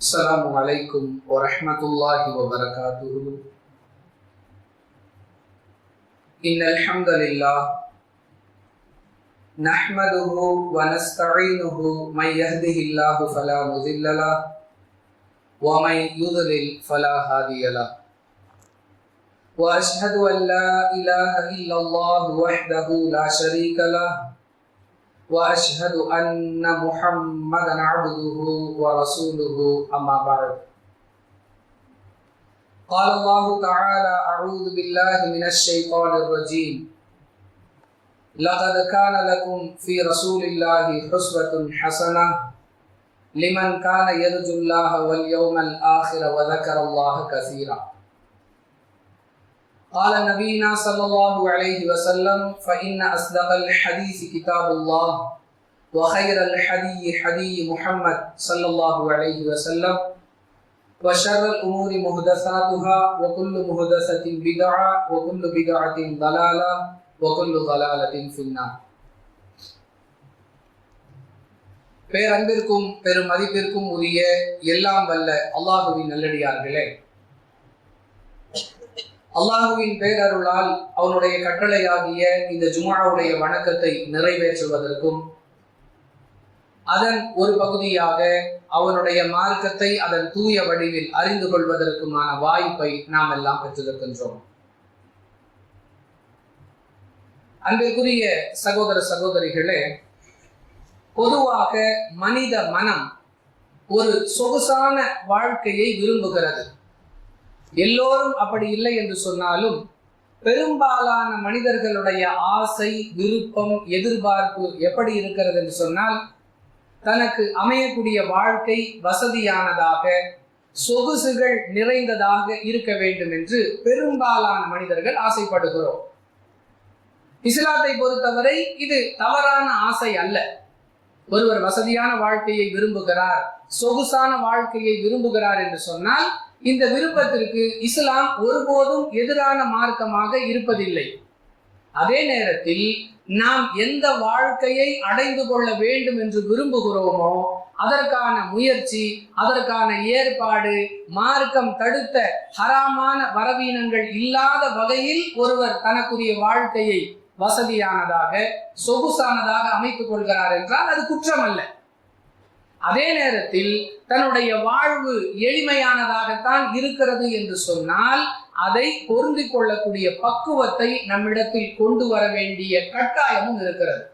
السلام عليكم ورحمة الله وبركاته. إن الحمد لله نحمده ونستعينه من يهده الله فلا مضل له ومن يضلل فلا هادي له وأشهد أن لا إله إلا الله وحده لا شريك له وأشهد أن محمدا عبده ورسوله أما بعد. قال الله تعالى: أعوذ بالله من الشيطان الرجيم. لقد كان لكم في رسول الله أسوة حسنة لمن كان يرجو الله واليوم الآخر وذكر الله كثيرا. قال نبينا صلى الله عليه وسلم: فإن أصدق الحديث كتاب الله وخير الحدي حدي محمد صلى الله عليه وسلم وشر الأمور محدثاتها وكل محدثة بدعة وكل بدعة ضلالة وكل ضلالة في النار. பேரன்பிற்கும் பெரும் மதிப்பிற்கும் உரிய எல்லாம் வல்ல அல்லாஹுவின் நல்லடியார்களே, அல்லாஹுவின் பேரருளால் அவனுடைய கட்டளையாகிய இந்த ஜும்ஆவுடைய வணக்கத்தை நிறைவேற்றுவதற்கும் அதன் ஒரு பகுதியாக அவனுடைய மார்க்கத்தை அதன் தூய வடிவில் அறிந்து கொள்வதற்குமான வாய்ப்பை நாம் எல்லாம் பெற்றிருக்கின்றோம். அன்பிற்குரிய சகோதர சகோதரிகளே, பொதுவாக மனித மனம் ஒரு சொகுசான வாழ்க்கையை விரும்புகிறது. எல்லோரும் அப்படி இல்லை என்று சொன்னாலும் பெரும்பாலான மனிதர்களுடைய ஆசை, விருப்பம், எதிர்பார்ப்பு எப்படி இருக்கிறது என்று சொன்னால், தனக்கு அமையக்கூடிய வாழ்க்கை வசதியானதாக, சொகுசுகள் நிறைந்ததாக இருக்க வேண்டும் என்று பெரும்பாலான மனிதர்கள் ஆசைப்படுகிறோம். இஸ்லாத்தை பொறுத்தவரை இது தவறான ஆசை அல்ல. ஒருவர் வசதியான வாழ்க்கையை விரும்புகிறார், சொகுசான வாழ்க்கையை விரும்புகிறார் என்று சொன்னால் இந்த விருப்பத்திற்கு இஸ்லாம் ஒருபோதும் எதிரான மார்க்கமாக இருப்பதில்லை. அதே நேரத்தில் நாம் எந்த வாழ்க்கையை அடைந்து கொள்ள வேண்டும் என்று விரும்புகிறோமோ அதற்கான முயற்சி, அதற்கான ஏற்பாடு, மார்க்கம் தடுத்த ஹராமான வரவீனங்கள் இல்லாத வகையில் ஒருவர் தனக்குரிய வாழ்க்கையை வசதியானதாக, சொகுசானதாக அமைத்துக் கொள்கிறார் என்றால் அது குற்றம் அல்ல. அதே நேரத்தில் தன்னுடைய வாழ்வு எளிமையானதாகத்தான் இருக்கிறது என்று சொன்னால் அதை பொருந்திக் கொள்ளக்கூடிய பக்குவத்தை நம்மிடத்தில் கொண்டு வர வேண்டிய கட்டாயமும் இருக்கிறது.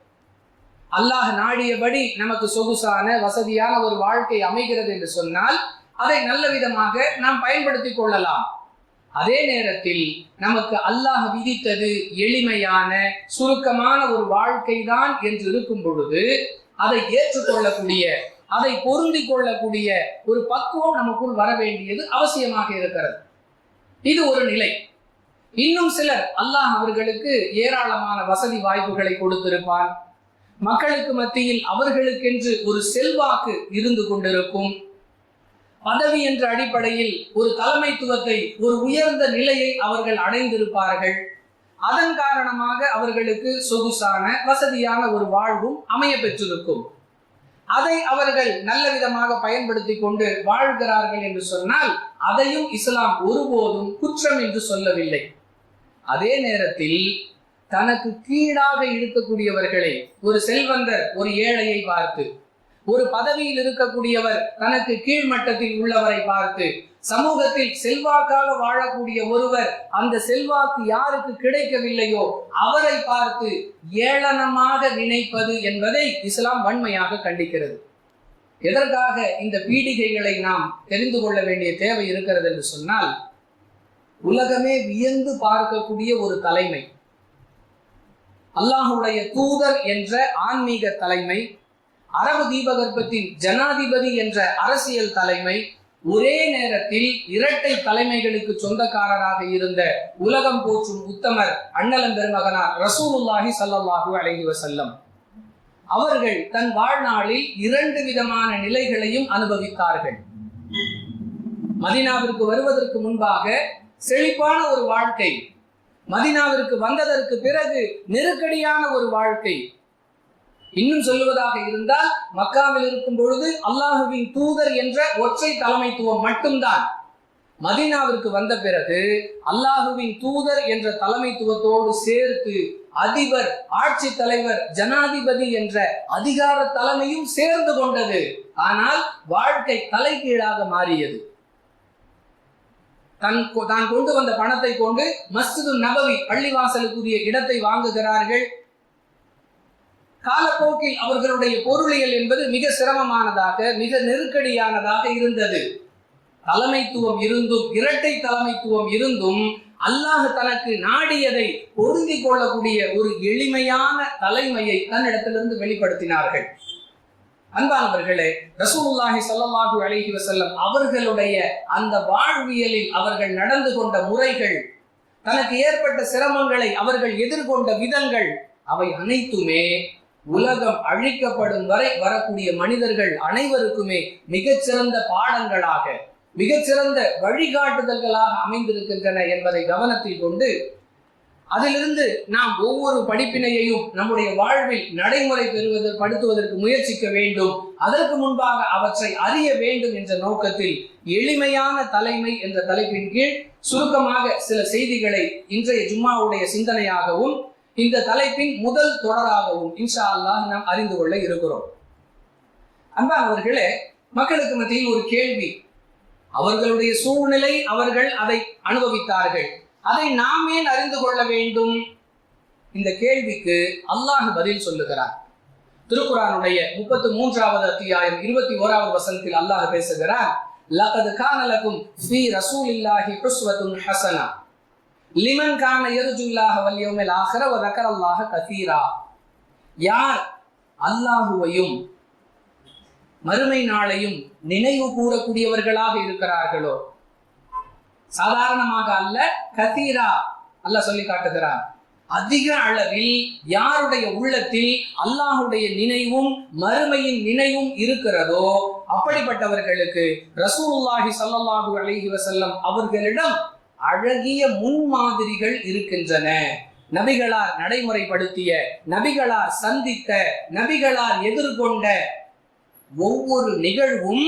அல்லாஹ் நாடியபடி நமக்கு சொகுசான வசதியான ஒரு வாழ்க்கை அமைகிறது என்று சொன்னால் அதை நல்ல விதமாக நாம் பயன்படுத்திக் கொள்ளலாம். அதே நேரத்தில் நமக்கு அல்லாஹ் விதித்தது எளிமையான, சுருக்கமான ஒரு வாழ்க்கை தான் என்று இருக்கும் பொழுது அதை ஏற்றுக்கொள்ளக்கூடிய, அதை பொருந்திக் கொள்ளக்கூடிய ஒரு பக்குவம் நமக்குள் வர வேண்டியது அவசியமாக இருக்கிறது. இது ஒரு நிலை. இன்னும் சிலர் அல்லாஹ் அவர்களுக்கு ஏராளமான வசதி வாய்ப்புகளை கொடுத்திருப்பான். மக்களுக்கு மத்தியில் அவர்களுக்கென்று ஒரு செல்வாக்கு இருந்து கொண்டிருக்கும். பதவி என்ற அடிப்படையில் ஒரு தலைமைத்துவத்தை, ஒரு உயர்ந்த நிலையை அவர்கள் அடைந்திருப்பார்கள். அதன் காரணமாக அவர்களுக்கு சொகுசான வசதியான ஒரு வாழ்வும் அமைய பெற்றிருக்கும். அதை அவர்கள் நல்ல விதமாக பயன்படுத்தி கொண்டு வாழ்கிறார்கள் என்று சொன்னால் அதையும் இஸ்லாம் ஒருபோதும் குற்றம் என்று சொல்லவில்லை. அதே நேரத்தில் தனக்கு கீழாக இருக்கக்கூடியவர்களை, ஒரு செல்வந்தர் ஒரு ஏழையை பார்த்து, ஒரு பதவியில் இருக்கக்கூடியவர் தனக்கு கீழ்மட்டத்தில் உள்ளவரை பார்த்து, சமூகத்தில் செல்வாக்காக வாழக்கூடிய ஒருவர் அந்த செல்வாக்கு யாருக்கு கிடைக்கவில்லையோ அவரை பார்த்து ஏளனமாக நினைப்பது என்பதை இஸ்லாம் வன்மையாக கண்டிக்கிறது. எதற்காக இந்த பீடிகைகளை நாம் தெரிந்து கொள்ள வேண்டிய தேவை இருக்கிறது என்று சொன்னால், உலகமே வியந்து பார்க்கக்கூடிய ஒரு தலைமை, அல்லாஹுடைய தூதர் என்ற ஆன்மீக தலைமை, அரபு தீபகற்பத்தின் ஜனாதிபதி என்ற அரசியல் தலைமை, ஒரே நேரத்தில் இரட்டை தலைமைகளுக்கு சொந்தக்காரராக இருந்த உலகம் போற்றும் உத்தமர் அண்ணலம் பெருமகனார் ரசூலுல்லாஹி ஸல்லல்லாஹு அலைஹி வஸல்லம் அவர்கள் தன் வாழ்நாளில் 2 விதமான நிலைகளையும் அனுபவித்தார்கள். மதீனாவிற்கு வருவதற்கு முன்பாக செழிப்பான ஒரு வாழ்க்கை, மதீனாவிற்கு வந்ததற்கு பிறகு நெருக்கடியான ஒரு வாழ்க்கை. இன்னும் சொல்லுவதாக இருந்தால் மக்காவில் இருக்கும் பொழுது அல்லாஹுவின் தூதர் என்ற ஒற்றை தலைமைத்துவம் மட்டும்தான். மதீனாவிற்கு வந்த பிறகு அல்லாஹுவின் தூதர் என்ற தலைமைத்துவத்தோடு சேர்த்து அதிபர், ஆட்சி தலைவர், ஜனாதிபதி என்ற அதிகார தலைமையும் சேர்ந்து கொண்டது. ஆனால் வாழ்க்கை தலைகீழாக மாறியது. தான் கொண்டு வந்த பணத்தை கொண்டு மஸ்ஜிது நபவி பள்ளிவாசலுக்குரிய இடத்தை வாங்குகிறார்கள். காலப்போக்கில் அவர்களுடைய பொருளியல் என்பது மிக சிரமமானதாக, மிக நெருக்கடியானதாக இருந்தது. தலைமைத்துவம் இருந்தும், இரட்டை தலைமைத்துவம் இருந்தும் அல்லாஹ் தனக்கு நாடியதை பொருந்திக் கொள்ளக்கூடிய ஒரு எளிமையான தலைமையை தன்னிடத்திலிருந்து வெளிப்படுத்தினார்கள். அன்பானவர்களே, ரசூலுல்லாஹி ஸல்லல்லாஹு அலைஹி வஸல்லம் அவர்களுடைய அந்த வாழ்வியலில் அவர்கள் நடந்து கொண்ட முறைகள், தனக்கு ஏற்பட்ட சிரமங்களை அவர்கள் எதிர்கொண்ட விதங்கள், அவை அனைத்துமே உலகம் அழிக்கப்படும் வரை வரக்கூடிய மனிதர்கள் அனைவருக்குமே மிகச்சிறந்த பாடங்களாக, மிகச்சிறந்த வழிகாட்டுதல்களாக அமைந்திருக்கின்றன என்பதை கவனத்தில் கொண்டு அதிலிருந்து நாம் ஒவ்வொரு படிப்பினையையும் நம்முடைய வாழ்வில் நடைமுறைப்படுத்துவதற்கு முயற்சிக்க வேண்டும். அதற்கு முன்பாக அவற்றை அறிய வேண்டும் என்ற நோக்கத்தில் எளிமையான தலைமை என்ற தலைப்பின் கீழ் சுருக்கமாக சில செய்திகளை இன்றைய ஜும்மாவுடைய சிந்தனையாகவும் இந்த தலைப்பின் முதல் தொடராகவும் இன்ஷா அல்லாஹ் நாம் அறிந்து கொள்ள இருக்கிறோம். அன்பானவர்களே, மக்களுக்கு மத்தியில் ஒரு கேள்வி. அவர்களுடைய சூழ்நிலை, அவர்கள் அதை அனுபவித்தார்கள், அதை நாம் ஏன் அறிந்து கொள்ள வேண்டும்? இந்த கேள்விக்கு அல்லாஹ் பதில் சொல்லுகிறார். திருக்குர்ஆனுடைய 33வது அத்தியாயம் 21வது வசனத்தில் அல்லாஹ் பேசுகிறார், லகத் கான லகும் ஃபீ ரசூலில்லாஹி உஸ்வத்துன் ஹஸனா லிமன் கான யர்ஜுல்லாஹ வல் யௌமல் ஆகிர வ ذكرல்லாஹ கஸீரா. யார் அல்லாஹுவையும் மறுமை நாளையும் நினைவு கூறக்கூடியவர்களாக இருக்கிறார்களோ, சாதாரணமாக அல்ல, கதீரா அல்லாஹ் சொல்லி காட்டுகிறார், அதிக அளவில் யாருடைய உள்ளத்தில் அல்லாஹுடைய நினைவும் மறுமையின் நினைவும் இருக்கிறதோ அப்படிப்பட்டவர்களுக்கு ரசூலுல்லாஹி ஸல்லல்லாஹு அலைஹி வஸல்லம் அவர்களிடம் அழகிய முன்மாதிரிகள் இருக்கின்றன. நபிகளார் நடைமுறைப்படுத்திய, நபிகளார் சந்தித்த, நபிகளார் எதிர்கொண்ட ஒவ்வொரு நிகழ்வும்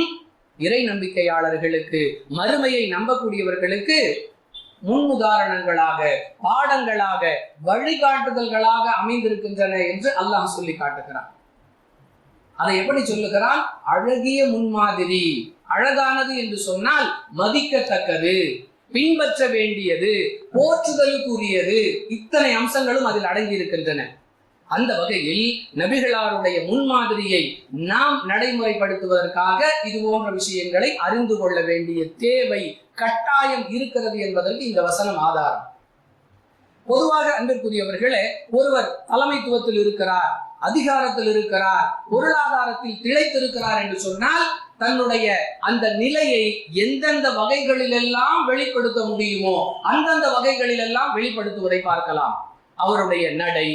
இறை நம்பிக்கையாளர்களுக்கு, மறுமையை நம்பக்கூடியவர்களுக்கு முன்னுதாரணங்களாக, பாடங்களாக, வழிகாட்டுதல்களாக அமைந்திருக்கின்றன என்று அல்லாஹ் சொல்லி காட்டுகிறான். அதை எப்படி சொல்லுகிறான்? அழகிய முன்மாதிரி. அழகானது என்று சொன்னால் மதிக்கத்தக்கது, பின்பற்ற வேண்டியது, போற்றுதலுக்குரியது, இத்தனை அம்சங்களும் அதில் அடங்கி இருக்கின்றன. அந்த வகையில் நபிகளாருடைய முன்மாதிரியை நாம் நடைமுறைப்படுத்துவதற்காக இது போன்ற விஷயங்களை அறிந்து கொள்ள வேண்டிய தேவை, கட்டாயம் இருக்கிறது என்பதற்கு இந்த வசனம் ஆதாரம். பொதுவாக அன்பிற்குரியவர்களே, ஒருவர் தலைமைத்துவத்தில் இருக்கிறார், அதிகாரத்தில் இருக்கிறார், பொருளாதாரத்தில் திளைத்திருக்கிறார் என்று சொன்னால் தன்னுடைய அந்த நிலையை எந்தெந்த வகைகளிலெல்லாம் வெளிப்படுத்த முடியுமோ அந்தந்த வகைகளிலெல்லாம் வெளிப்படுத்துவதை பார்க்கலாம். அவருடைய நடை,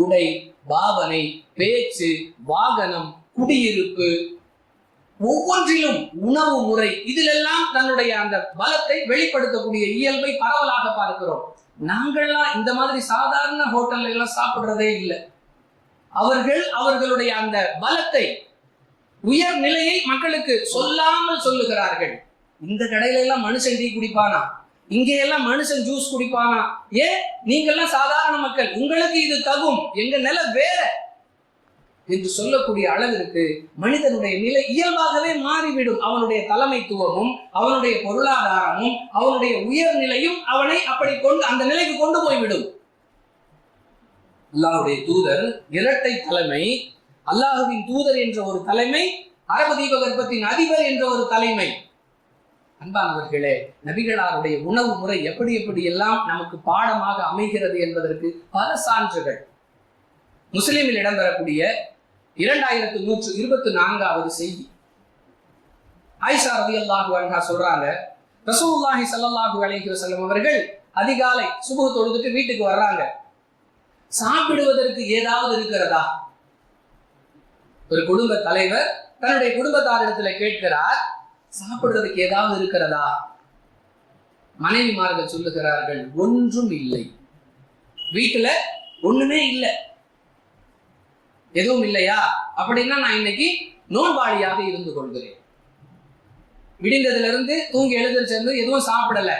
உடை, பாவனை, பேச்சு, வாகனம், குடியிருப்பு, ஒவ்வொன்றிலும் உணவு முறை, இதிலெல்லாம் தன்னுடைய அந்த பலத்தை வெளிப்படுத்தக்கூடிய இயல்பை பரவலாக பார்க்கிறோம். நாங்கள்லாம் இந்த மாதிரி சாதாரண ஹோட்டல்ல எல்லாம் சாப்பிடுறதே இல்லை. அவர்கள் அவர்களுடைய அந்த பலத்தை, உயர் நிலையை மக்களுக்கு சொல்லாமல் சொல்லுகிறார்கள். இந்த கடையில எல்லாம் மனுஷன் டீ குடிப்பானா, இங்கே எல்லாம் மனுஷன் ஜூஸ் குடிப்பானா, ஏன் நீங்கெல்லாம் சாதாரண மக்கள், உங்களுக்கு இது தகும், எங்க நிலை வேற என்று சொல்லக்கூடிய அளவிற்கு மனிதனுடைய நிலை இயல்பாகவே மாறிவிடும். அவனுடைய தலைமைத்துவமும், அவனுடைய பொருளாதாரமும், அவனுடைய உயர்நிலையும் அவனை அப்படி கொண்டு அந்த நிலைக்கு கொண்டு போய்விடும். அல்லாஹ்வுடைய தூதர் இரட்டை தலைமை, அல்லாஹுவின் தூதர் என்ற ஒரு தலைமை, அரபு தீபகற்பத்தின் அதிபர் என்ற ஒரு தலைமை. அன்பானவர்களே, நபிகளாருடைய உணவு முறை எப்படி எப்படி எல்லாம் நமக்கு பாடமாக அமைகிறது என்பதற்கு பல சான்றுகள். முஸ்லிமில் இடம்பெறக்கூடிய 2124வது செய்தி. ஆயிஷா ரலியல்லாஹு அன்ஹா சொல்றாங்க, ரசூலுல்லாஹி ஸல்லல்லாஹு அலைஹி வஸல்லம் அவர்கள் அதிகாலை சுபஹ் தொழுதுட்டு வீட்டுக்கு வர்றாங்க. சாப்பிடுவதற்கு ஏதாவது இருக்கிறதா? ஒரு குடும்ப தலைவர் தன்னுடைய குடும்பத்தாரிடத்துல கேட்கிறார், சாப்பிடுறதுக்கு ஏதாவது இருக்கிறதா? மனைவிமார்கள் சொல்லுகிறார்கள், ஒன்றும் இல்லை, வீட்டுல ஒண்ணுமே இல்லை. எதுவும் இல்லையா அப்படின்னா நான் இன்னைக்கு நோன்பாளியாக இருந்து கொள்கிறேன். விடிந்ததுல இருந்து தூங்கி எழுந்திருச்சிருந்து எதுவும் சாப்பிடல.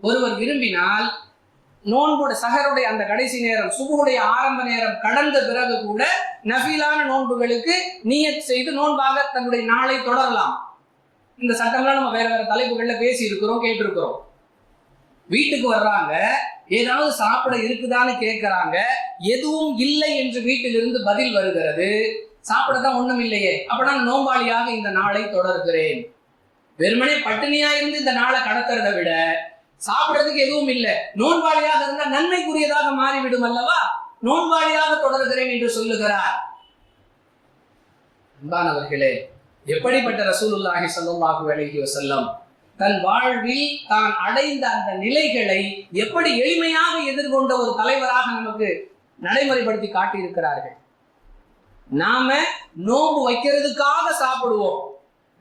ஒருவர் விரும்பினால் நோன்போட சஹருடைய அந்த கடைசி நேரம், சுபுடைய ஆரம்ப நேரம் கடந்த பிறகு கூட நஃபீலான நோன்புகளுக்கு நியத் செய்து நோன்பாக தன்னுடைய நாளை தொடரலாம். இந்த சட்டம்லாம் நம்ம வேற வேற தலைப்புகள்ல பேசி இருக்கிறோம், கேட்டிருக்கிறோம். வீட்டுக்கு வர்றாங்க, ஏதாவது சாப்பிட இருக்குதான்னு கேட்கிறாங்க, எதுவும் இல்லை என்று வீட்டிலிருந்து பதில் வருகிறது. சாப்பிடத்தான் ஒண்ணும் இல்லையே, அப்ப நான் நோன்பாளியாக இந்த நாளை தொடர்கிறேன். வெறுமனே பட்டினியா இருந்து இந்த நாளை கடத்துறதை விட சாப்பிடறதுக்கு எதுவும் இல்லை, நோன்பாளியாக இருந்தால் நன்மைக்குரியதாக மாறிவிடும் அல்லவா, நோன்பாளியாக தொடர்கிறேன் என்று சொல்லுகிறார். அன்பானவர்களே, எப்படிப்பட்ட ரசூலுல்லாஹி ஸல்லல்லாஹு அலைஹி வஸல்லம் தன் வாழ்வில் தான் அடைந்த அந்த நிலைகளை எப்படி எளிமையாக எதிர்கொண்ட ஒரு தலைவராக நமக்கு நடைமுறைப்படுத்தி காட்டியிருக்கிறார்கள். நாம நோன்பு வைக்கிறதுக்காக சாப்பிடுவோம்,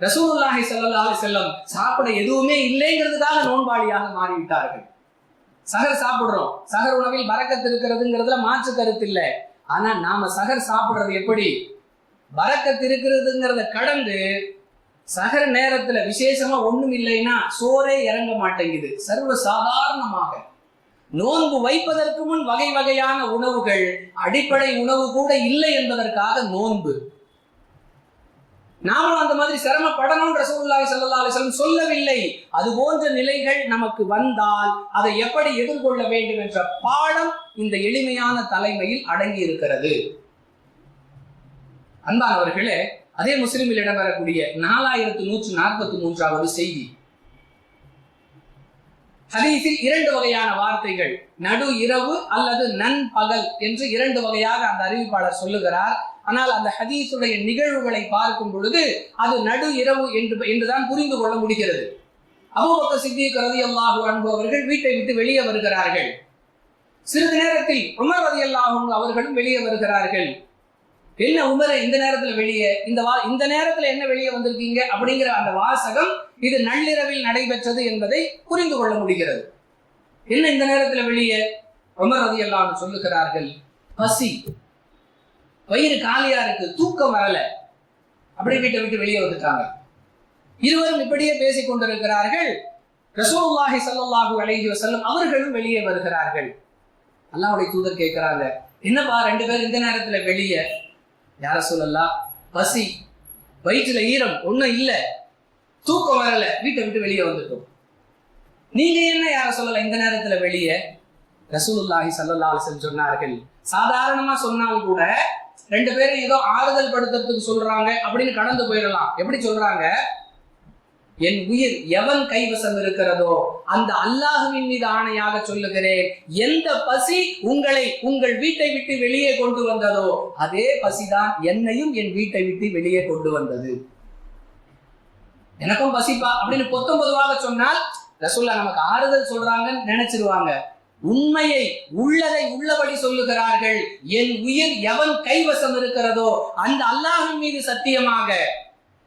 ரசூலுல்லாஹி ஸல்லல்லாஹு அலைஹி வஸல்லம் சாப்பிட எதுவுமே இல்லைங்கிறதுக்காக நோன்பாளியாக மாறிவிட்டார்கள். சஹர் சாப்பிடுறோம், சஹர் உணவில் பரக்கத்து இருக்கிறதுங்கிறதுல மாற்று கருத்து இல்லை. ஆனா நாம சஹர் சாப்பிடுறது எப்படி, பரக்கத்து இருக்கிறதுங்கிறத கடந்து சஹர் நேரத்துல விசேஷமா ஒண்ணும் இல்லைன்னா சோறே இறங்க மாட்டேங்குது. சர்வ சாதாரணமாக நோன்பு வைப்பதற்கு முன் வகை வகையான உணவுகள், அடிப்படை உணவு கூட இல்லை என்பதற்காக நோன்பு. நாமும் அந்த மாதிரி சிரமப்படணும் ரசூலுல்லாஹி ஸல்லல்லாஹு அலைஹி வஸல்லம் சொல்லவில்லை. அது போன்ற நிலைகள் நமக்கு வந்தால் அதை எப்படி எதிர்கொள்ள வேண்டும் என்ற பாடம் இந்த எளிமையான தலைமையில் அடங்கி இருக்கிறது. அன்பானவர்களே, அதே முஸ்லிமில் இடம்பெறக்கூடிய 4143வது செய்தி. ஹதீஸில் 2 வகையான வார்த்தைகள், நடு இரவு அல்லது நண்பகல் என்று 2 வகையாக அந்த அறிவிப்பாளர் சொல்லுகிறார். ஆனால் அந்த ஹதீஸுடைய நிகழ்வுகளை பார்க்கும் பொழுது அது நடு இரவு என்றுதான் புரிந்து கொள்ள முடிகிறது. அபூபக்கர் சித்திக் ரலியல்லாஹு அன்ஹு அவர்கள் வீட்டை விட்டு வெளியே வருகிறார்கள். சிறிது நேரத்தில் உமர் ரலியல்லாஹு அன்ஹு அவர்களும் வெளியே வருகிறார்கள். என்ன உமரை இந்த நேரத்துல வெளியே, இந்த நேரத்துல என்ன வெளியே வந்திருக்கீங்க அப்படிங்கிற அந்த வாசகம் இது நள்ளிரவில் நடைபெற்றது என்பதை புரிந்து கொள்ள முடிகிறது. என்ன இந்த நேரத்துல வெளியே? உமர் ரலியல்லாஹு அன்ஹு சொல்லுகிறார்கள், பசி, வயிறு காலியா இருக்கு, தூக்கம் வரல, அப்படி வீட்டை விட்டு வெளியே வந்துட்டாங்க. இருவரும் இப்படியே பேசிக் கொண்டிருக்கிறார்கள். ரசூலுல்லாஹி ஸல்லல்லாஹு அலைஹி வஸல்லம் அவர்களும் வெளியே வருகிறார்கள். அல்லாஹ்வுடைய தூதர் கேட்கிறாங்க, என்னப்பா 2 பேர் இந்த நேரத்துல வெளியே? யார சொல்லலாம், பசி, வயிற்றுல ஈரம், ஒண்ணும் இல்ல, தூக்கம் வரல, வீட்டை விட்டு வெளியே வந்துட்டோம். நீங்க என்ன யார சொல்லலாம் இந்த நேரத்துல வெளியே? ரசூலுல்லாஹி ஸல்லல்லாஹு அலைஹி வஸல்லம் சொன்னார்கள், சாதாரணமா சொன்னால் கூட 2 பேரும் ஏதோ ஆறுதல் படுத்துறதுக்கு சொல்றாங்க அப்படின்னு கடந்து போயிடலாம். எப்படி சொல்றாங்க? என் உயிர் எவன் கைவசம் இருக்கிறதோ அந்த அல்லாஹ்வின் மீது ஆணையாக சொல்லுகிறேன், எந்த பசி உங்களை உங்கள் வீட்டை விட்டு வெளியே கொண்டு வந்ததோ அதே பசிதான் என்னையும் என் வீட்டை விட்டு வெளியே கொண்டு வந்தது. எனக்கும் பசிப்பா அப்படின்னு பொதுவாக சொன்னால் ரசூலுல்லாஹ் நமக்கு ஆறுதல் சொல்றாங்கன்னு நினைச்சிருவாங்க. உண்மையை உள்ளதை உள்ளபடி சொல்லுகிறார்கள். என் உயிர் எவன் கைவசம் இருக்கிறதோ அந்த அல்லாஹ்வின் மீது சத்தியமாக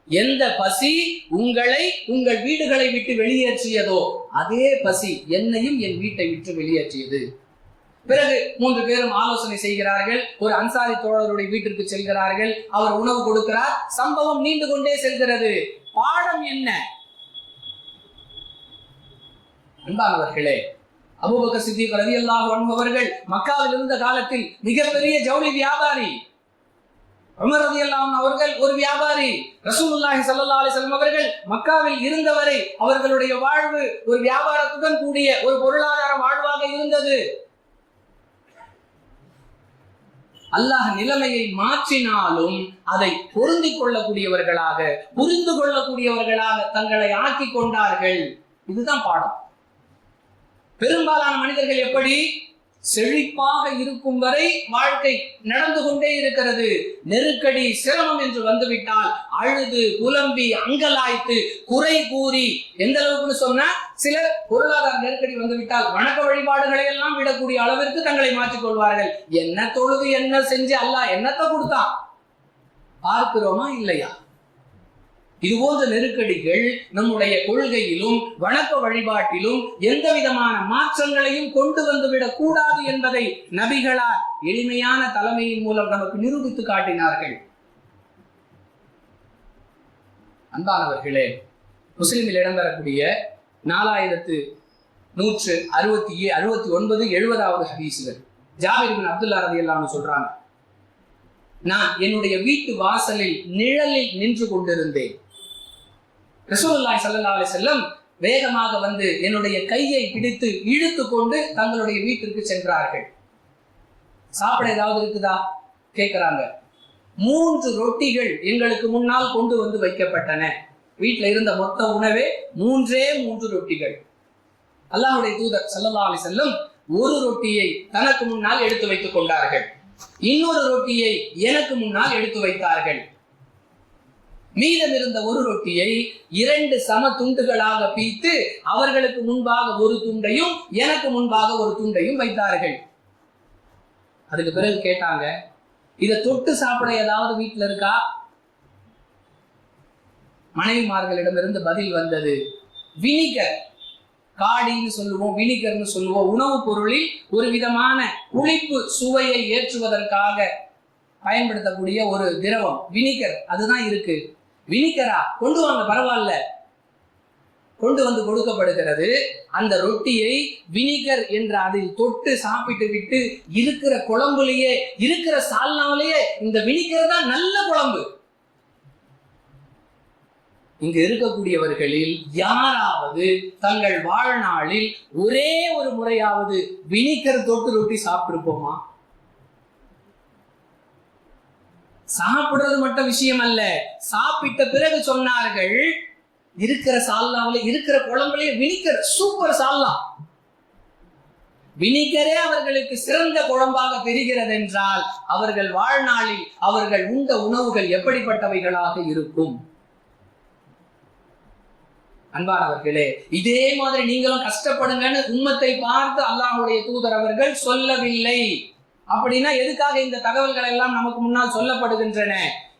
எந்த பசி உங்களை உங்கள் வீடுகளை விட்டு வெளியேற்றியதோ அதே பசி என்னையும் என் வீட்டை விட்டு வெளியேற்றியது. பிறகு 3 பேரும் ஆலோசனை செய்கிறார்கள். ஒரு அன்சாரி தோழருடைய வீட்டிற்கு செல்கிறார்கள். அவர் உணவு கொடுக்கிறார். சம்பவம் நீண்டு கொண்டே செல்கிறது. பாடம் என்ன? அன்பானவர்களே, அபூபக்கர் சித்திக் ரலியல்லாஹு அன்ஹு அவர்கள் மக்காவில் இருந்த காலத்தில் மிகப்பெரிய ஜவுளி வியாபாரி. உமர் ரலியல்லாஹு அன்ஹு அவர்கள் ஒரு வியாபாரி. ரசூலுல்லாஹி ஸல்லல்லாஹு அலைஹி வஸல்லம் அவர்கள் மக்காவில் இருந்தவரை அவர்களுடைய வாழ்வு ஒரு வியாபாரத்துடன் கூடிய ஒரு பொருளாதார வாழ்வாக இருந்தது. அல்லாஹ் நிலைமையை மாற்றினாலும் அதை பொருந்திக் கொள்ளக்கூடியவர்களாக, புரிந்து கொள்ளக்கூடியவர்களாக தங்களை ஆக்கிக் கொண்டார்கள். இதுதான் பாடம். பெரும்பாலான மனிதர்கள் எப்படி செழிப்பாக இருக்கும் வரை வாழ்க்கை நடந்து கொண்டே இருக்கிறது. நெருக்கடி, சிரமம் என்று வந்துவிட்டால் அழுது புலம்பி அங்கலாய்த்து குறை கூறி, எந்த அளவுக்கு சொன்னா சிலர் பொருளாதார நெருக்கடி வந்துவிட்டால் வணக்க வழிபாடுகளை எல்லாம் விடக்கூடிய அளவிற்கு தங்களை மாற்றிக் கொள்வார்கள். என்ன தொழுது என்ன செஞ்சு அல்லாஹ் என்னத்தை கொடுத்தான் பார்க்கிறோமா இல்லையா? இது போன்ற நெருக்கடிகள் நம்முடைய கொள்கையிலும் வணக்க வழிபாட்டிலும் எந்த விதமான மாற்றங்களையும் கொண்டு வந்துவிடக் கூடாது என்பதை நபிகளார் எளிமையான தலைமையின் மூலம் நமக்கு நிரூபித்து காட்டினார்கள். அன்பானவர்களே, முஸ்லிமில் இடம்பெறக்கூடிய 4169 70வது ஹதீஸ்கள். ஜாபிர் இப்னு அப்துல்லா ரலியல்லாஹு அன்ஹு சொல்றாங்க, நான் என்னுடைய வீட்டு வாசலில் நிழலில் நின்று கொண்டிருந்தேன். ரசூலுல்லாஹி ஸல்லல்லாஹு அலைஹி வஸல்லம் வேகமாக வந்து என்னுடைய கையை பிடித்து இழுத்து கொண்டு தங்களுடைய வீட்டிற்கு சென்றார்கள். சாப்பிட ஏதாவது இருக்குதா கேட்கிறாங்க. 3 ரொட்டிகள் எங்களுக்கு முன்னால் கொண்டு வந்து வைக்கப்பட்டன. வீட்டில் இருந்த மொத்த உணவே 3 ரொட்டிகள். அல்லாஹ்வுடைய தூதர் ஸல்லல்லாஹு அலைஹி வஸல்லம் ஒரு ரொட்டியை தனக்கு முன்னால் எடுத்து வைத்துக் கொண்டார்கள். இன்னொரு ரொட்டியை எனக்கு முன்னால் எடுத்து வைத்தார்கள். மீதம் இருந்த ஒரு ரொட்டியை 2 சம துண்டுகளாக பிரித்து அவர்களுக்கு முன்பாக ஒரு துண்டையும் எனக்கு முன்பாக ஒரு துண்டையும் வைத்தார்கள். அதுக்கு பிறகு கேட்டாங்க, இதை தொட்டு சாப்பிட ஏதாவது வீட்டில் இருக்கா? மனைவிமார்களிடமிருந்து பதில் வந்தது, வினிகர், காடின்னு சொல்லுவோம், வினிகர்னு சொல்லுவோம். உணவுப் பொருளில் ஒரு விதமான புளிப்பு சுவையை ஏற்றுவதற்காக பயன்படுத்தக்கூடிய ஒரு திரவம் வினிகர், அதுதான் இருக்கு. வினிகரா, கொண்டு வாங்க, பரவாயில்ல. கொண்டு வந்து கொடுக்கப்படுகிறது. அந்த ரொட்டியை வினிகர் என்ற அதில் தொட்டு சாப்பிட்டு விட்டு இருக்கிற குழம்புலயே, இருக்கிற சால்னாவிலேயே இந்த வினிகர் தான் நல்ல குழம்பு. இங்கு இருக்கக்கூடியவர்களில் யாராவது தங்கள் வாழ்நாளில் ஒரே ஒரு முறையாவது வினிகர் தொட்டு ரொட்டி சாப்பிட்டிருப்போமா? சாப்பிடுறது மட்டும் விஷயம் அல்ல, சாப்பிட்ட பிறகு சொன்னார்கள், இருக்கிற சால்னாவில, இருக்கிற குழம்புலயே வினிகர் சூப்பர் சால்னா. வினிகரே அவர்களுக்கு சிறந்த குழம்பாக தெரிகிறது என்றால் அவர்கள் வாழ்நாளில் அவர்கள் உண்ட உணவுகள் எப்படிப்பட்டவைகளாக இருக்கும்? அன்பானவர்களே, இதே மாதிரி நீங்களும் கஷ்டப்படுங்கன்னு உம்மத்தை பார்த்து அல்லாஹ்வுடைய தூதர் அவர்கள் சொல்லவில்லை. அப்படின்னா எதுக்காக இந்த தகவல்கள் எல்லாம் நமக்கு முன்னால் சொல்லப்படுகின்றன?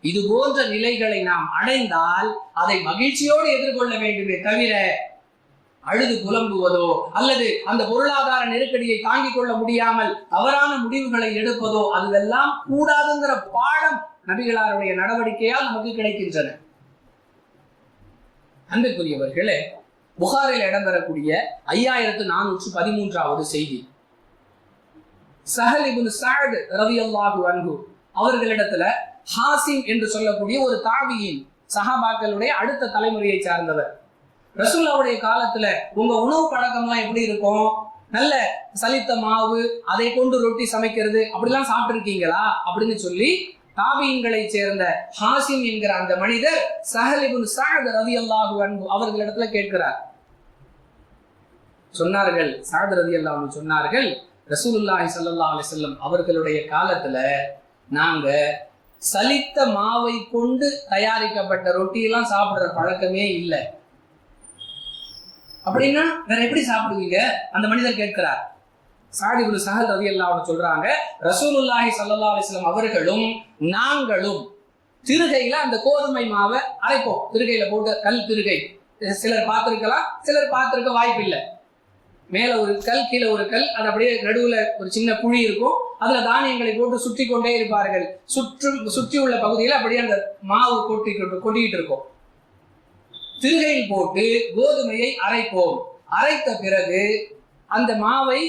இது போன்ற நிலைகளை நாம் அடைந்தால் அதை மகிழ்ச்சியோடு எதிர்கொள்ள வேண்டுமே தவிர அழுது புலம்புவதோ அல்லது அந்த பொருளாதார நெருக்கடியை தாங்கிக் கொள்ள முடியாமல் தவறான முடிவுகளை எடுப்பதோ அதுவெல்லாம் கூடாதுங்கிற பாடம் நபிகளாருடைய நடவடிக்கையால் நமக்கு கிடைக்கின்றன. அன்புக்குரியவர்களே, புகாரில் இடம்பெறக்கூடிய 5413வது செய்தி. சஹல் இப்னு சஅத் ரலியல்லாஹு அன்ஹு அவர்களிடத்துல ஹாசிம் என்று சொல்லக்கூடிய ஒரு தாபியின், சஹாபாக்களுடைய அடுத்த தலைமுறையை சார்ந்தவர். ரசூலுல்லாஹ்வுடைய காலத்துல உங்க உணவு பழக்கம்லாம் எப்படி இருக்கும்? நல்ல சலித்த மாவு, அதை கொண்டு ரொட்டி சமைக்கிறது, அப்படிலாம் சாப்பிட்டிருக்கீங்களா அப்படின்னு சொல்லி தாபியின்களை சேர்ந்த ஹாசிம் என்கிற அந்த மனிதர் சஹல் இப்னு சஅத் ரலியல்லாஹு அன்ஹு அவர்களிடத்துல கேட்கிறார். சொன்னார்கள், சஅத் ரலியல்லாஹு அன்ஹு சொன்னார்கள், ரசூலுல்லாஹி ஸல்லல்லாஹு அலைஹி வஸல்லம் அவர்களுடைய காலத்துல நாங்க சலித்த மாவை கொண்டு தயாரிக்கப்பட்ட ரொட்டியெல்லாம் சாப்பிடுற பழக்கமே இல்லை. அப்படின்னா வேற எப்படி சாப்பிடுவீங்க? அந்த மனிதர் கேட்கிறார். சஅத் இப்னு சஹல் ரலியல்லாஹு அன்ஹு சொல்றாங்க, ரசூலுல்லாஹி ஸல்லல்லாஹு அலைஹி வஸல்லம் அவர்களும் நாங்களும் திருகையில அந்த கோதுமை மாவை அரைப்போம். திருகையில போட்டு, கல் திருகை, சிலர் பார்த்திருக்கலாம், சிலர் பார்த்திருக்க வாய்ப்பு இல்லை. மேல ஒரு கல், கீழே ஒரு கல், அது அப்படியே நடுவுல ஒரு சின்ன குழி இருக்கும். அதுல தானியங்களை போட்டு சுற்றி கொண்டே இருப்பார்கள். சுற்றி உள்ள பகுதியில் அப்படியே அந்த மாவு கொட்டிக்கிட்டு இருக்கும். திருகையில் போட்டு கோதுமையை அரைப்போம். அரைத்த பிறகு அந்த மாவை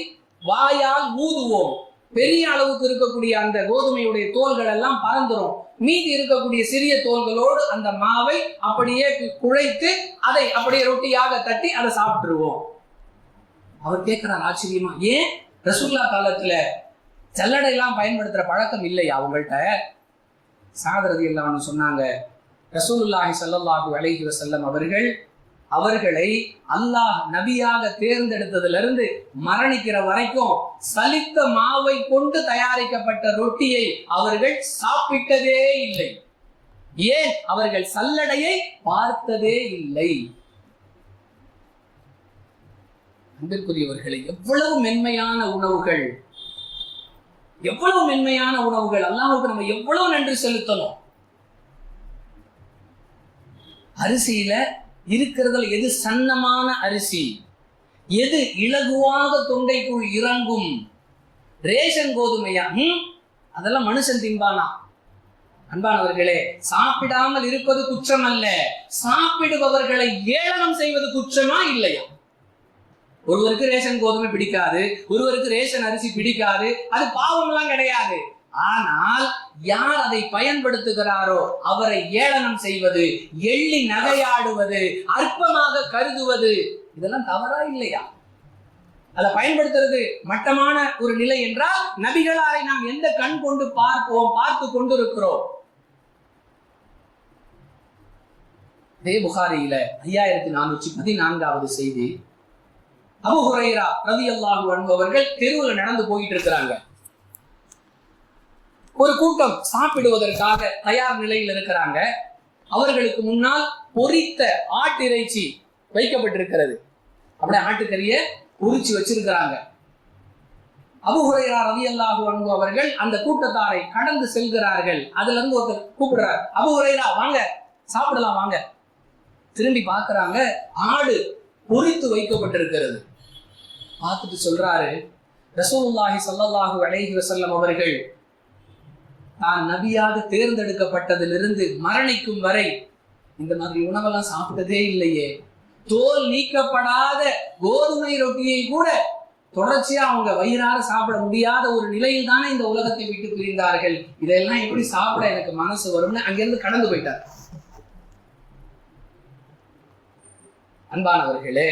வாயால் ஊதுவோம். பெரிய அளவுக்கு இருக்கக்கூடிய அந்த கோதுமையுடைய தோல்கள் எல்லாம் பறந்துரும். மீதி இருக்கக்கூடிய சிறிய தோல்களோடு அந்த மாவை அப்படியே குழைத்து அதை அப்படியே ரொட்டியாக தட்டி அதை சாப்பிட்டுருவோம். அவர் கேட்கிறார் ஆச்சரியமா, ஏன் ரசூலுல்லாஹ் காலத்துல சல்லடை எல்லாம் பயன்படுத்துற பழக்கம் இல்லையா அவங்கள்ட்ட? சஅத் ரலியல்லாஹு அன்ஹு சொன்னாங்க, ரசூலுல்லாஹி ஸல்லல்லாஹு அலைஹி வஸல்லம் அவர்களை அல்லாஹ் நபியாக தேர்ந்தெடுத்ததிலிருந்து மரணிக்கிற வரைக்கும் சலித்த மாவை கொண்டு தயாரிக்கப்பட்ட ரொட்டியை அவர்கள் சாப்பிட்டதே இல்லை. ஏன்? அவர்கள் சல்லடையை பார்த்ததே இல்லை. அன்பிற்குரியவர்களே, எவ்வளவு மென்மையான உணவுகள், எவ்வளவு மென்மையான உணவுகள்! அல்லாஹ்வுக்கு நம்ம எவ்வளவு நன்றி செலுத்தணும். அரிசியில இருக்கிறதுல எது சன்னமான அரிசி, எது இலகுவாக தொண்டைக்குள் இறங்கும்? ரேஷன் கோதுமையா? அதெல்லாம் மனுஷன் திம்பானா? அன்பானவர்களே, சாப்பிடாமல் இருப்பது குற்றம் அல்ல, சாப்பிடுபவர்களை ஏளனம் செய்வது குற்றமா இல்லையா? ஒருவருக்கு ரேஷன் கோதுமை பிடிக்காது, ஒருவருக்கு ரேஷன் அரிசி பிடிக்காது, அது பாவம்லாம் கிடையாது. ஆனால் யார் அதை பயன்படுத்துகிறாரோ அவரை ஏளனம் செய்வது, எள்ளி நகையாடுவது, அற்பமாக கருதுவது, இதெல்லாம் தவறா இல்லையா? அதை பயன்படுத்துறது மட்டமான ஒரு நிலை என்றால் நபிகளாரை நாம் எந்த கண் கொண்டு பார்த்து கொண்டிருக்கிறோம்? இதே புகாரியில 5414வது செய்தி. அபூ ஹுரைரா ரலியல்லாஹு அன்ஹு அவர்கள் தெருவில் நடந்து போயிட்டு இருக்கிறாங்க. ஒரு கூட்டம் சாப்பிடுவதற்காக தயார் நிலையில் இருக்கிறாங்க. அவர்களுக்கு முன்னால் பொரித்த ஆட்டிறைச்சி வைக்கப்பட்டிருக்கிறது. அப்படியே ஆட்டுக்கறியை பொரிச்சு வச்சிருக்கிறாங்க. அபூ ஹுரைரா ரலியல்லாஹு அன்ஹு அவர்கள் அந்த கூட்டத்தாரை கடந்து செல்கிறார்கள். அதுல இருந்து ஒருத்தர் கூப்பிடுறார், அபூ ஹுரைரா வாங்க சாப்பிடலாம் வாங்க. திரும்பி பார்க்கறாங்க, ஆடு பொரித்து வைக்கப்பட்டிருக்கிறது. பார்த்துட்டு சொல்றாரு, ரசூலுல்லாஹி ஸல்லல்லாஹு அலைஹி வஸல்லம் அவர்கள் தான் நபியாக தேர்ந்தெடுக்கப்பட்டதிலிருந்து மரணிக்கும் வரை இந்த மாதிரி உணவெல்லாம் சாப்பிட்டதே இல்லையே. தோல் நீக்கப்படாத கோதுமை ரொட்டியை கூட தொடர்ச்சியா அவங்க வயிறார சாப்பிட முடியாத ஒரு நிலையில் தானே இந்த உலகத்தை விட்டு பிரிந்தார்கள். இதெல்லாம் எப்படி சாப்பிட எனக்கு மனசு வரும்னு அங்கிருந்து கடந்து போயிட்டார். அன்பானவர்களே,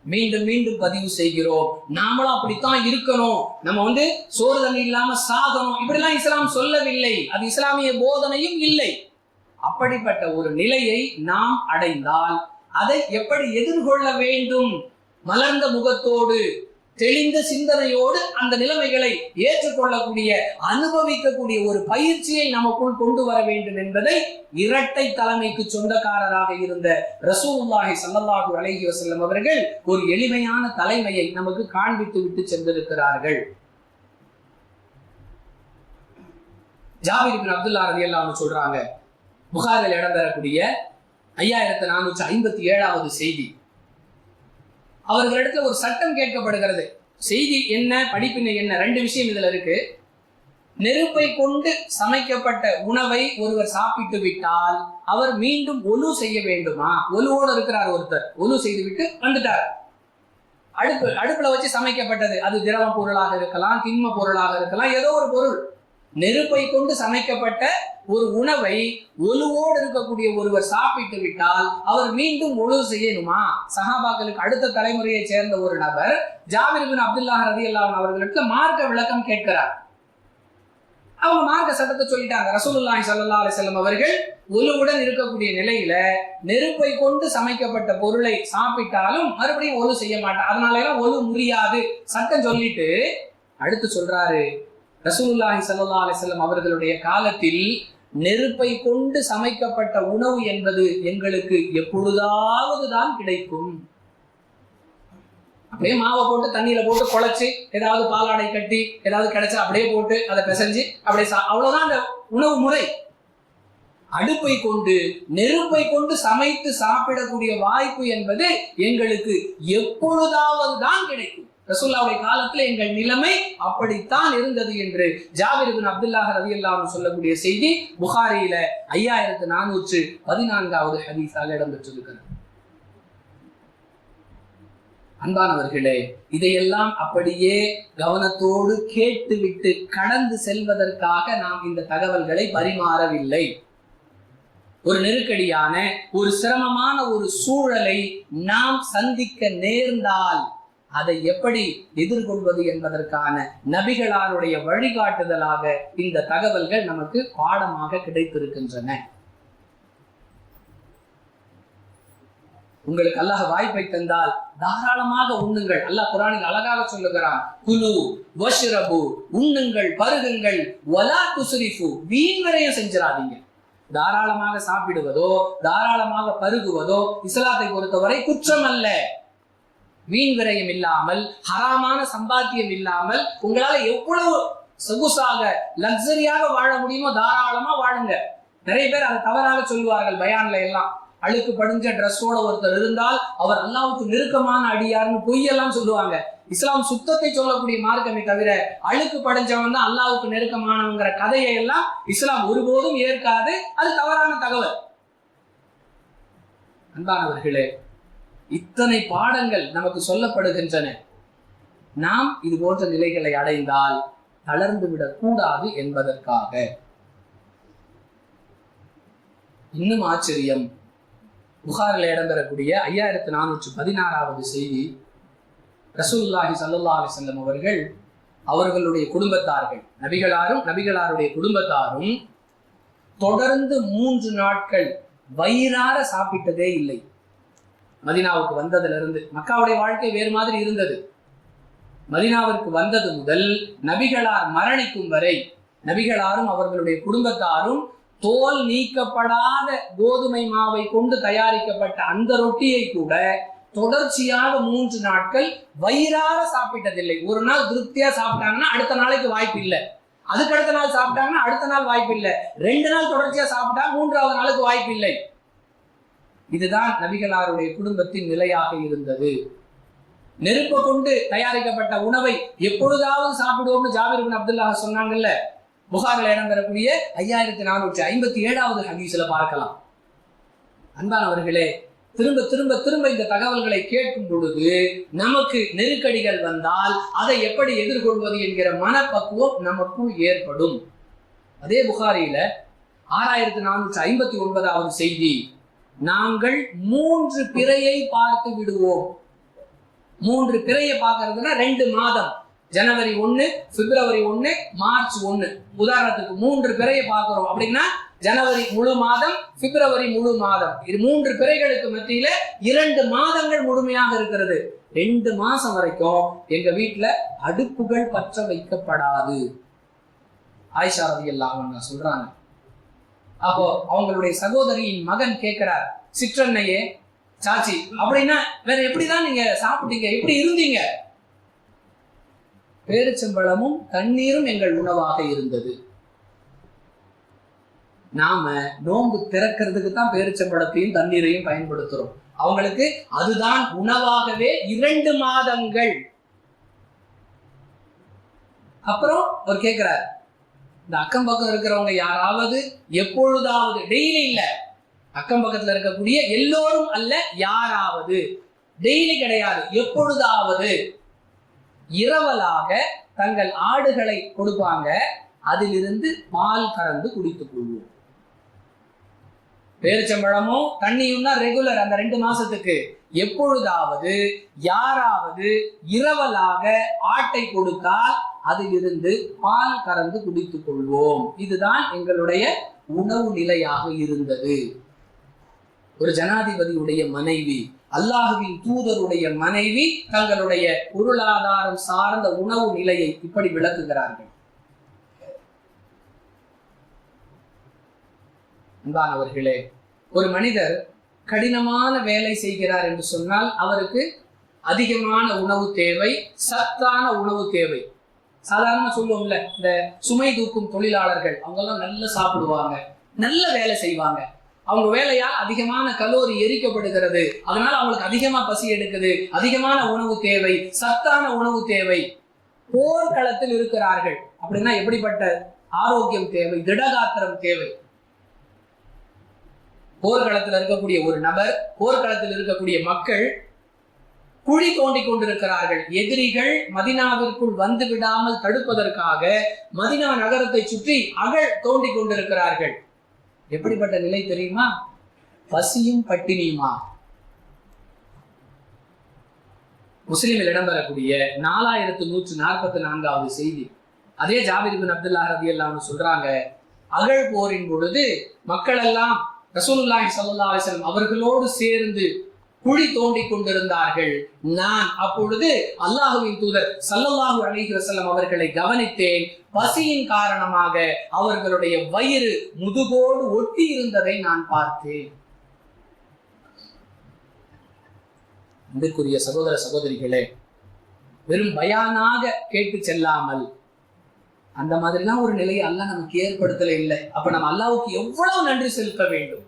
மீண்டும் மீண்டும் பதிவு செய்கிறோம், நாமளும் அப்படித்தான் இருக்கணும். நம்ம சோறு தண்ணி இல்லாம சாகணும் இப்படிலாம் இஸ்லாம் சொல்லவில்லை, அது இஸ்லாமிய போதனையும் இல்லை. அப்படிப்பட்ட ஒரு நிலையை நாம் அடைந்தால் அதை எப்படி எதிர்கொள்ள வேண்டும்? மலர்ந்த முகத்தோடு, தெளிந்த சிந்தனையோடு அந்த நிலைமைகளை ஏற்றுக்கொள்ளக்கூடிய, அனுபவிக்கக்கூடிய ஒரு பயிற்சியை நமக்குள் கொண்டு வர வேண்டும் என்பதை இரட்டை தலைமைக்கு சொந்தக்காரராக இருந்த ரசூலுல்லாஹி ஸல்லல்லாஹு அலைஹி வஸல்லம் அவர்கள் ஒரு எளிமையான தலைமையை நமக்கு காண்பித்து விட்டு சென்றிருக்கிறார்கள். ஜாபிர் இப்னு அப்துல்லா ரலியல்லாஹு அன்ஹு சொல்றாங்க, புகாரில் இடம்பெறக்கூடிய 5457வது செய்தி. அவர்களிடத்துல ஒரு சட்டம் கேட்கப்படுகிறது. செய்தி என்ன, படிப்பினை என்ன, ரெண்டு விஷயம் இதுல இருக்கு. நெருப்பை கொண்டு சமைக்கப்பட்ட உணவை ஒருவர் சாப்பிட்டு விட்டால் அவர் மீண்டும் ஒலு செய்ய வேண்டுமா? ஒலுவோடு இருக்கிறார் ஒருத்தர், ஒலு செய்து விட்டு வந்துட்டார். அடுப்புல வச்சு சமைக்கப்பட்டது, அது திரவ பொருளாக இருக்கலாம், திண்ம பொருளாக இருக்கலாம், ஏதோ ஒரு பொருள். நெருப்பை கொண்டு சமைக்கப்பட்ட ஒரு உணவை ஒலுவோடு இருக்கக்கூடிய ஒருவர் சாப்பிட்டு விட்டால் அவர் மீண்டும் ஒழு செய்யணுமா? சஹாபாக்களுக்கு அடுத்த தலைமுறையை சேர்ந்த ஒரு நபர் ஜாபிர் இப்னு அப்துல்லாஹ் ரலியல்லாஹு அன்ஹு அவர்களுக்கு மார்க்க விளக்கம் கேட்கிறார். அவங்க மார்க்க சட்டத்தை சொல்லிட்டாங்க. ரசூலுல்லாஹி ஸல்லல்லாஹு அலைஹி வஸல்லம் அவர்கள் ஒலுவுடன் இருக்கக்கூடிய நிலையில நெருப்பை கொண்டு சமைக்கப்பட்ட பொருளை சாப்பிட்டாலும் மறுபடியும் ஒலு செய்ய மாட்டார், அதனால எல்லாம் ஒலு முடியாது சட்டம் சொல்லிட்டு அடுத்து சொல்றாரு, ரசூலுல்லாஹி ஸல்லல்லாஹு அலைஹி வஸல்லம் அவர்களுடைய காலத்தில் நெருப்பை கொண்டு சமைக்கப்பட்ட உணவு என்பது எங்களுக்கு எப்பொழுதாவது தான் கிடைக்கும். அப்படியே மாவை போட்டு தண்ணியில போட்டு குழைச்சு ஏதாவது பாலாடை கட்டி ஏதாவது கிடைச்சா அப்படியே போட்டு அதை பிசைஞ்சு அப்படியே அவ்வளவுதான் அந்த உணவு முறை. அடுப்பை கொண்டு நெருப்பை கொண்டு சமைத்து சாப்பிடக்கூடிய வாய்ப்பு என்பது எங்களுக்கு எப்பொழுதாவது தான் கிடைக்கும். ரசூலுல்லாஹ்வுடைய காலத்துல எங்கள் நிலைமை அப்படித்தான் இருந்தது என்று ஜாபிர் இப்னு அப்துல்லாஹ் ரலியல்லாஹு அன்ஹு சொல்லக்கூடிய செய்தி புகாரியில 5414வது ஹதீஸாக இடம்பெற்றிருக்கிறது. அன்பானவர்களே, இதையெல்லாம் அப்படியே கவனத்தோடு கேட்டுவிட்டு கடந்து செல்வதற்காக நாம் இந்த தகவல்களை பரிமாறவில்லை. ஒரு நெருக்கடியான, ஒரு சிரமமான ஒரு சூழலை நாம் சந்திக்க நேர்ந்தால் அதை எப்படி எதிர்கொள்வது என்பதற்கான நபிகளாருடைய வழிகாட்டுதலாக இந்த தகவல்கள் நமக்கு பாடமாக கிடைத்திருக்கின்றன. உங்களுக்கு அல்லாஹ் வாய்ப்பை தந்தால் தாராளமாக உண்ணுங்கள். அல்லாஹ் குர்ஆனில் அழகாக சொல்லுகிறான், குலு வஷ்ரபு, உண்ணுங்கள் பருகுங்கள், வலா துஸ்ரிஃபு, வீண் விரயம் செஞ்சிராதீங்க. தாராளமாக சாப்பிடுவதோ தாராளமாக பருகுவதோ இஸ்லாத்தை பொறுத்தவரை குற்றம் அல்ல. வீண் விரயம் இல்லாமல், ஹராமான சம்பாத்தியம் இல்லாமல் உங்களால எவ்வளவு சொகுசாக லக்ஸரியாக வாழ முடியுமோ தாராளமா வாழுங்க. நிறைய பேர் அதை தவறாக சொல்லுவார்கள் பயான்ல எல்லாம். அழுக்கு படிஞ்ச ட்ரெஸ்ஸோட ஒருத்தர் இருந்தால் அவர் அல்லாஹ்வுக்கு நெருக்கமான அடியார்னு பொய்யெல்லாம் சொல்லுவாங்க. இஸ்லாம் சுத்தத்தை சொல்லக்கூடிய மார்க்கமே தவிர அழுக்கு படைஞ்சவன் தான் அல்லாஹ்வுக்கு நெருக்கமானவங்கிற கதையை எல்லாம் இஸ்லாம் ஒருபோதும் ஏற்காது. அது தவறான தகவல். அன்பானவர்களே, இத்தனை பாடங்கள் நமக்கு சொல்லப்படுகின்றன. நாம் இது போன்ற நிலைகளை அடைந்தால் தளர்ந்து விடக் கூடாது என்பதற்காக. இன்னும் ஆச்சரியம், புகாரில் இடம்பெறக்கூடிய 5416வது செய்தி, ரசூலுல்லாஹி ஸல்லல்லாஹு அலைஹி வஸல்லம் அவர்கள் அவர்களுடைய குடும்பத்தார்கள், நபிகளாருடைய குடும்பத்தாரும் தொடர்ந்து 3 நாட்கள் வயிறார சாப்பிட்டதே இல்லை. மதீனாவுக்கு வந்ததிலிருந்து. மக்காவுடைய வாழ்க்கை வேறு மாதிரி இருந்தது. மதீனாவிற்கு வந்தது முதல் நபிகளார் மரணிக்கும் வரை நபிகளாரும் அவர்களுடைய குடும்பத்தாரும் தோல் நீக்கப்படாத கோதுமை மாவை கொண்டு தயாரிக்கப்பட்ட அந்த ரொட்டியை கூட தொடர்ச்சியாக 3 நாட்கள் வயிறார சாப்பிட்டதில்லை. ஒரு நாள் திருப்தியா சாப்பிட்டாங்கன்னா அடுத்த நாளைக்கு வாய்ப்பு இல்லை. அதுக்கு அடுத்த நாள் சாப்பிட்டாங்கன்னா அடுத்த நாள் வாய்ப்பு இல்லை. 2 நாள் தொடர்ச்சியா சாப்பிட்டா 3வது நாளுக்கு வாய்ப்பு இல்லை. இதுதான் நபிகளாருடைய குடும்பத்தின் நிலையாக இருந்தது. நெருப்பை கொண்டு தயாரிக்கப்பட்ட உணவை எப்பொழுதாவது சாப்பிடுவோம்னு ஜாபிர் இப்னு அப்துல்லாஹ் சொன்னாங்கல்ல, புகாரில் இடம்பெறக்கூடிய 5457வது ஹதீஸ்ல பார்க்கலாம். அன்பானவர்களே, திரும்ப திரும்ப திரும்ப இந்த தகவல்களை கேட்கும் பொழுது நமக்கு நெருக்கடிகள் வந்தால் அதை எப்படி எதிர்கொள்வது என்கிற மனப்பக்குவம் நமக்குள் ஏற்படும். அதே புகாரியில 6459வது செய்தி, நாங்கள் 3 பிறையை பார்த்து விடுவோம். 3 பிறையை பார்க்கறதுன்னா 2 மாதம், ஜனவரி 1, பிப்ரவரி 1, மார்ச் 1. உதாரணத்துக்கு 3 பிறையை பார்க்கிறோம் அப்படின்னா ஜனவரி முழு மாதம், பிப்ரவரி முழு மாதம். இது 3 பிறைகளுக்கு மத்தியில 2 மாதங்கள் முழுமையாக இருக்கிறது. 2 மாசம் வரைக்கும் எங்க வீட்டுல அடுப்புகள் பற்ற வைக்கப்படாது. ஆயிஷா ரலியல்லாஹு அன்ஹா சொல்றாங்க. அப்போ அவங்களுடைய சகோதரியின் மகன் கேட்கிறார், சிற்றன்னையே, சாச்சி, அப்படின்னா வேற எப்படிதான் நீங்க சாப்பிட்டீங்க, எப்படி இருந்தீங்க? பேரிச்சம்பழமும் தண்ணீரும் எங்கள் உணவாக இருந்தது. நாம நோன்பு திறக்கிறதுக்கு தான் பேரிச்சம்பழத்தையும் தண்ணீரையும் பயன்படுத்துறோம். அவங்களுக்கு அதுதான் உணவாகவே 2 மாதங்கள். அப்புறம் அவர் கேட்கிறார், இந்த அக்கம் பக்கம் இருக்கிறவங்க யாராவது எப்பொழுதாவது, டெய்லி இல்ல, அக்கம் பக்கத்துல இருக்கக்கூடிய எல்லோரும் அல்ல, யாராவது, டெய்லி கிடையாது, எப்பொழுதாவது இரவலாக தங்கள் ஆடுகளை கொடுப்பாங்க, அதிலிருந்து பால் கறந்து குடித்துக் கொள்வோம். பேரிச்சம்பழமும் தண்ணியும் தான் ரெகுலர் அந்த 2 மாசத்துக்கு. எப்பொழுதாவது யாராவது இரவலாக ஆட்டை கொடுத்தால் அதிலிருந்து பால் கறந்து குடித்துக் கொள்வோம். இதுதான் எங்களுடைய உணவு நிலையாக இருந்தது. ஒரு ஜனாதிபதியுடைய மனைவி, அல்லாஹ்வின் தூதருடைய மனைவி தங்களுடைய பொருளாதாரம் சார்ந்த உணவு நிலையை இப்படி விளக்குகிறார்கள். அன்பானவர்களே, ஒரு மனிதர் கடினமான வேலை செய்கிறார் என்று சொன்னால் அவருக்கு அதிகமான உணவு தேவை, சத்தான உணவு தேவை. சாதாரண சொல்லுவோம்ல, இந்த சுமை தூக்கும் தொழிலாளர்கள் அவங்கெல்லாம் நல்லா சாப்பிடுவாங்க, நல்ல வேலை செய்வாங்க. அவங்க வேலையால் அதிகமான கலோரி எரிக்கப்படுகிறது, அதனால அவங்களுக்கு அதிகமா பசி எடுக்குது, அதிகமான உணவு தேவை, சத்தான உணவு தேவை. போர்க்களத்தில் இருக்கிறார்கள் அப்படின்னா எப்படிப்பட்ட ஆரோக்கியம் தேவை, திடகாத்திரம் தேவை. போர்க்களத்தில் இருக்கக்கூடிய ஒரு நபர், போர்க்களத்தில் இருக்கக்கூடிய மக்கள் குழி தோண்டி கொண்டிருக்கிறார்கள். எதிரிகள் மதினாவிற்குள் வந்து விடாமல் தடுப்பதற்காக மதினா நகரத்தை சுற்றி அகழ் தோண்டி கொண்டிருக்கிறார்கள். எப்படிப்பட்ட நிலை தெரியுமா? பசியும் பட்டினியுமா. முஸ்லிமில் இடம்பெறக்கூடிய 4144வது செய்தி. அதே ஜாபிர் இப்னு அப்துல்லாஹ் ரலியல்லாஹு அன்ஹு சொல்றாங்க, அகழ் போரின் பொழுது மக்கள் எல்லாம் ரசூலுல்லாஹி ஸல்லல்லாஹு அலைஹி வஸல்லம் அவர்களோடு சேர்ந்து குழி தோண்டி கொண்டிருந்தார்கள். நான் அப்பொழுது அல்லாஹ்வின் தூதர் ஸல்லல்லாஹு அலைஹி வஸல்லம் அவர்களை கவனித்தேன். பசியின் காரணமாக அவர்களுடைய வயிறு முதுகோடு ஒட்டி இருந்ததை நான் பார்த்தேன். அன்பிற்குரிய சகோதர சகோதரிகளே, வெறும் பயானாக கேட்டு செல்லாமல் அந்த மாதிரிலாம் ஒரு நிலையை அல்லாஹ் நமக்கு ஏற்படுத்தல இல்லை. அப்ப நம்ம அல்லாஹ்வுக்கு எவ்வளவு நன்றி செலுத்த வேண்டும்.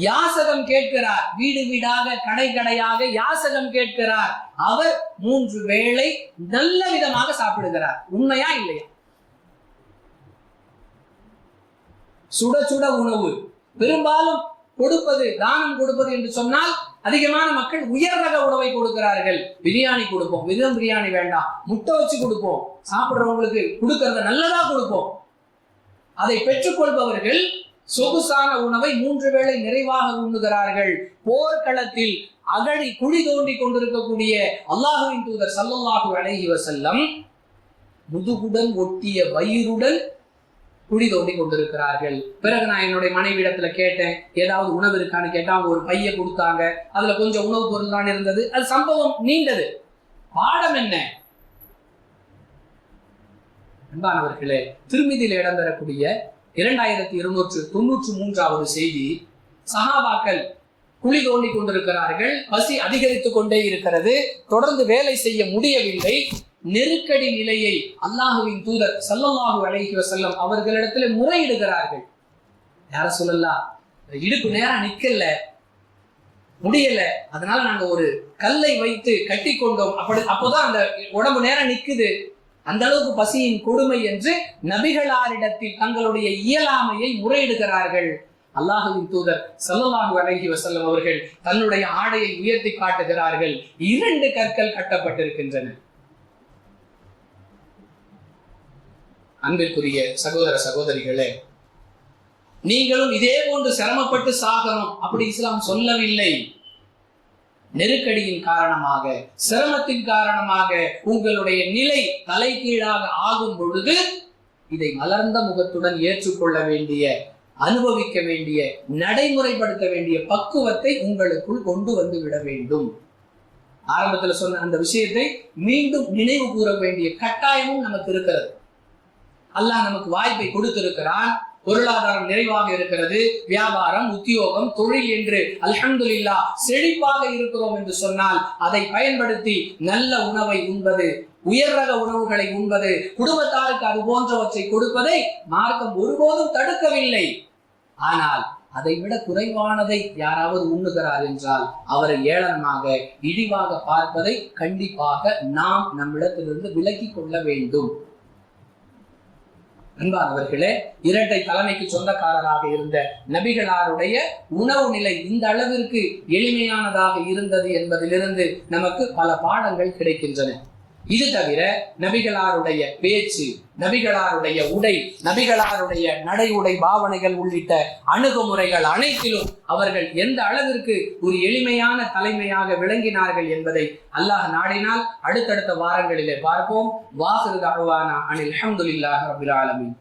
யாசகம் கேட்கிறார், வீடு வீடாக கடை கடையாக யாசகம் கேட்கிறார். அவர் 3 வேளை நல்ல விதமாக சாப்பிடுகிறார். உண்மையா இல்லையா? சுட சுட உணவு பெரும்பாலும் கொடுப்பது, தானம் கொடுப்பது என்று சொன்னால் அதிகமான மக்கள் உயர் ரக உணவை கொடுக்கிறார்கள். பிரியாணி கொடுப்போம், வெறும் பிரியாணி வேண்டாம், முட்டை வச்சு கொடுப்போம், சாப்பிடுறவங்களுக்கு கொடுக்கறத நல்லதா கொடுப்போம். அதை பெற்றுக்கொள்பவர்கள் சொகுசான உணவை 3 வேளை நிறைவாக உண்ணுகிறார்கள். போர்க்களத்தில் அகழி குழி தோண்டி கொண்டிருக்கக்கூடிய அல்லாஹ்வின் தூதர் ஸல்லல்லாஹு அலைஹி வஸல்லம் முதுகுடன் ஒட்டிய வயிறுடன் குழி தோண்டி கொண்டிருக்கிறார்கள். பிறகு நான் என்னுடைய மனைவியிடத்துல கேட்டேன், ஏதாவது உணவு இருக்கான்னு கேட்டா அவங்க ஒரு பைய கொடுத்தாங்க. அதுல கொஞ்சம் உணவு பொருள் தான் இருந்தது. அது சம்பவம் நீண்டது. பாடம் என்ன? அன்பானவர்களே, திருமிதியில் இடம்பெறக்கூடிய 2293வது செய்தி, சஹாபாக்கள் குழி தோண்டி கொண்டிருக்கிறார்கள். பசி அதிகரித்துக் கொண்டே இருக்கிறது. தொடர்ந்து வேலை செய்ய முடியவில்லை. நெருக்கடி நிலையை அல்லாஹுவின் தூதர் ஸல்லல்லாஹு அலைஹி வஸல்லம் அவர்களிடத்துல முறையிடுகிறார்கள். யார சொல்லலாம், இடுப்பு நேரம் நிக்கல, முடியல, அதனால நாங்க ஒரு கல்லை வைத்து கட்டி கொண்டோம், அப்போதான் அந்த உடம்பு நேரம் நிக்குது, அந்த அளவுக்கு பசியின் கொடுமை என்று நபிகளாரிடத்தில் தங்களுடைய இயலாமையை முறையிடுகிறார்கள். அல்லாஹுவின் தூதர் ஸல்லல்லாஹு அலைஹி வஸல்லம் அவர்கள் தன்னுடைய ஆடையை உயர்த்தி காட்டுகிறார்கள். 2 கற்கள் கட்டப்பட்டிருக்கின்றன. அன்பிற்குரிய சகோதர சகோதரிகளே, நீங்களும் இதே போன்று சிரமப்பட்டு சாகணும் அப்படி இஸ்லாம் சொல்லவில்லை. நெருக்கடியின் காரணமாக, சிரமத்தின் காரணமாக உங்களுடைய நிலை தலைகீழாக ஆகும் பொழுது இதை மலர்ந்த முகத்துடன் ஏற்றுக்கொள்ள வேண்டிய, அனுபவிக்க வேண்டிய, நடைமுறைப்படுத்த வேண்டிய பக்குவத்தை உங்களுக்குள் கொண்டு வந்து விட வேண்டும். ஆரம்பத்தில் சொன்ன அந்த விஷயத்தை மீண்டும் நினைவு கூற வேண்டிய கட்டாயமும் நமக்கு இருக்கிறது. அல்லாஹ் நமக்கு வாய்ப்பை கொடுத்திருக்கிறான், பொருளாதாரம் நிறைவாக இருக்கிறது, வியாபாரம், உத்தியோகம், தொழில் என்று அல்ஹம்துலில்லாஹ் செழிப்பாக இருக்கிறோம் என்று சொன்னால் அதை பயன்படுத்தி நல்ல உணவை உண்பது, உயர் ரக உணவுகளை உண்பது, குடும்பத்தாருக்கு அது போன்றவற்றை கொடுப்பதை மார்க்கம் ஒருபோதும் தடுக்கவில்லை. ஆனால் அதை விட குறைவானதை யாராவது உண்ணுகிறார் என்றால் அவரை ஏளனமாக, இழிவாக பார்ப்பதை கண்டிப்பாக நாம் நம்மிடத்திலிருந்து விலக்கி கொள்ள வேண்டும். அன்பானவர்களே, 2 தலைமைக்கு சொந்தக்காரராக இருந்த நபிகளாருடைய உணவு நிலை இந்த அளவிற்கு எளிமையானதாக இருந்தது என்பதிலிருந்து நமக்கு பல பாடங்கள் கிடைக்கின்றன. இது தவிர நபிகளாருடைய பேச்சு, நபிகளாருடைய உடை, நபிகளாருடைய நடை உடை பாவனைகள் உள்ளிட்ட அணுகுமுறைகள் அனைத்திலும் அவர்கள் எந்த அளவிற்கு ஒரு எளிமையான தலைமையாக விளங்கினார்கள் என்பதை அல்லாஹ் நாடினால் அடுத்தடுத்த வாரங்களிலே பார்ப்போம். வாஹிரு தஅவானா அனில் ஹம்துலில்லாஹி ரப்பில் ஆலமீன்.